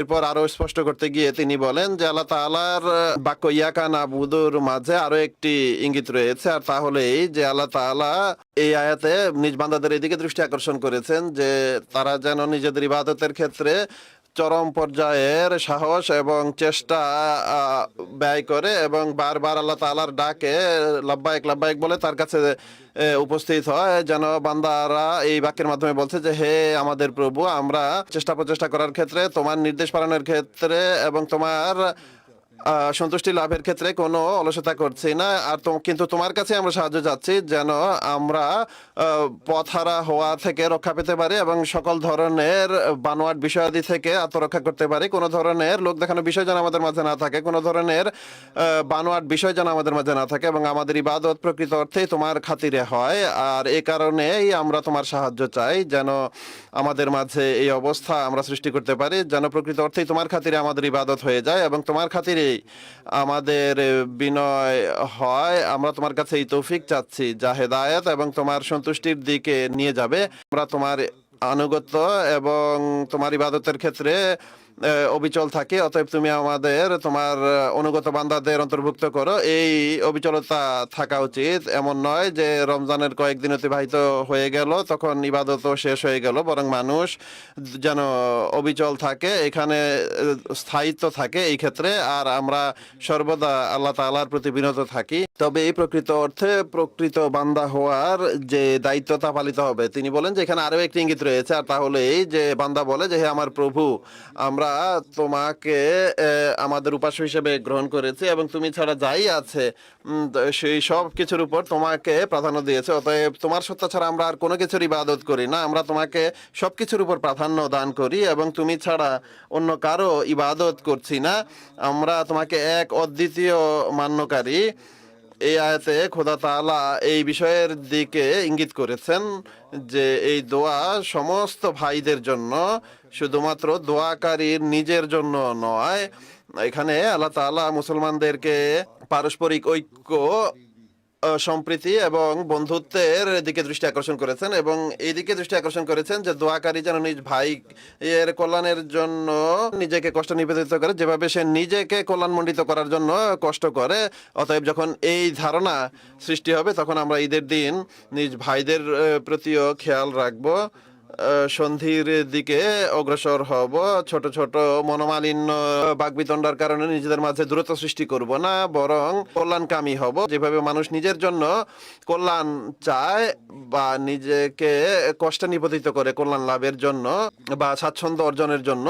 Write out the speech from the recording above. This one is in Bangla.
এরপর আরো স্পষ্ট করতে গিয়ে তিনি বলেন যে আল্লাহ তাআলার বাক্য ইয়াকা নাবুদুর মাঝে আরো একটি ইঙ্গিত রয়েছে, আর তা হলো এই যে আল্লাহ তাআলা এই আয়াতে নিজ বান্দাদের এদিকে দৃষ্টি আকর্ষণ করেছেন যে তারা যেন নিজেদের ইবাদতের ক্ষেত্রে চরম পর্যায়ের সাহস এবং চেষ্টা ব্যয় করে এবং বারবার আল্লাহ তাআলার ডাকে লাব্বাইক লাব্বাইক বলে তার কাছে উপস্থিত হয়, যেন বান্দারা এই বাক্যের মাধ্যমে বলছে যে হে আমাদের প্রভু, আমরা চেষ্টা প্রচেষ্টা করার ক্ষেত্রে, তোমার নির্দেশ পালনের ক্ষেত্রে এবং তোমার সন্তুষ্টি লাভের ক্ষেত্রে কোনো অলসতা করছি না, আর কিন্তু তোমার কাছে আমরা সাহায্য চাচ্ছি যেন আমরা পথহারা হওয়া থেকে রক্ষা পেতে পারি এবং সকল ধরনের বানোয়াট বিষয়াদি থেকে আত্মরক্ষা করতে পারি। কোনো ধরনের লোক দেখানো বিষয় যেন আমাদের মাঝে না থাকে, কোনো ধরনের বানোয়াট বিষয় যেন আমাদের মাঝে না থাকে, এবং আমাদের ইবাদত প্রকৃত অর্থেই তোমার খাতিরে হয়। আর এই কারণেই আমরা তোমার সাহায্য চাই যেন আমাদের মাঝে এই অবস্থা আমরা সৃষ্টি করতে পারি, যেন প্রকৃত অর্থেই তোমার খাতিরে আমাদের ইবাদত হয়ে যায় এবং তোমার খাতিরে আমাদের বিনয় হয়। আমরা তোমার কাছে এই তৌফিক চাচ্ছি যা হেদায়েত এবং তোমার সন্তুষ্টির দিকে নিয়ে যাবে। আমরা তোমার আনুগত্য এবং তোমার ইবাদতের ক্ষেত্রে অবিচল থাকে, অতএব তুমি আমাদের তোমার অনুগত বান্দাদের অন্তর্ভুক্ত করো। এই অবিচলতা থাকা উচিত, এমন নয় যে রমজানের কয়েকদিন অতিবাহিত হয়ে গেল তখন ইবাদতও শেষ হয়ে গেল, বরং মানুষ যেন অবিচল থাকে, এখানে স্থায়িত্ব থাকে এই ক্ষেত্রে, আর আমরা সর্বদা আল্লাহ তাআলার প্রতি বিনত থাকি। তবে এই প্রকৃত অর্থে প্রকৃত বান্দা হওয়ার যে দায়িত্বতা পালিত হবে, তিনি বলেন যে এখানে আরো একটি ইঙ্গিত রয়েছে, আর তাহলে এই যে বান্দা বলে যে হে আমার প্রভু, আমরা তোমাকে আমাদের উপাস্য হিসেবে গ্রহণ করেছি এবং তুমি ছাড়া যাই আছে সেই সব কিছুর উপর তোমাকে প্রাধান্য দিয়েছে, অতএব তোমার সত্তা ছাড়া আমরা আর কোনো কিছুর ইবাদত করি না, আমরা তোমাকে সব কিছুর উপর প্রাধান্য দান করি এবং তুমি ছাড়া অন্য কারো ইবাদত করছি না, আমরা তোমাকে এক অদ্বিতীয় মান্যকারী। এই আয়াতে খোদা তাআলা এই বিষয়ের দিকে ইঙ্গিত করেছেন যে এই দোয়া সমস্ত ভাইদের জন্য, শুধুমাত্র দোয়াকারীর নিজের জন্য নয়। এখানে আল্লাহ তাআলা মুসলমানদেরকে পারস্পরিক ঐক্য, সম্প্রীতি এবং বন্ধুত্বের দিকে দৃষ্টি আকর্ষণ করেছেন এবং এই দিকে দৃষ্টি আকর্ষণ করেছেন যে দোয়াকারী যেন নিজ ভাই এর কল্যাণের জন্য নিজেকে কষ্ট নিবেদিত করে, যেভাবে সে নিজেকে কল্যাণমণ্ডিত করার জন্য কষ্ট করে। অতএব যখন এই ধারণা সৃষ্টি হবে তখন আমরা ঈদের দিন নিজ ভাইদের প্রতিও খেয়াল রাখবো, সন্ধির দিকে অগ্রসর হব, ছোট ছোট মনোমালিন্য বাকবিতণ্ডার কারণে নিজেদের মাঝে দূরত্ব সৃষ্টি করব না, বরং কল্যাণকামী হব। যেভাবে মানুষ নিজের জন্য কল্যাণ চায় বা নিজেকে কষ্টে নিপতিত করে কল্যাণ লাভের জন্য বা স্বাচ্ছন্দ্য অর্জনের জন্য,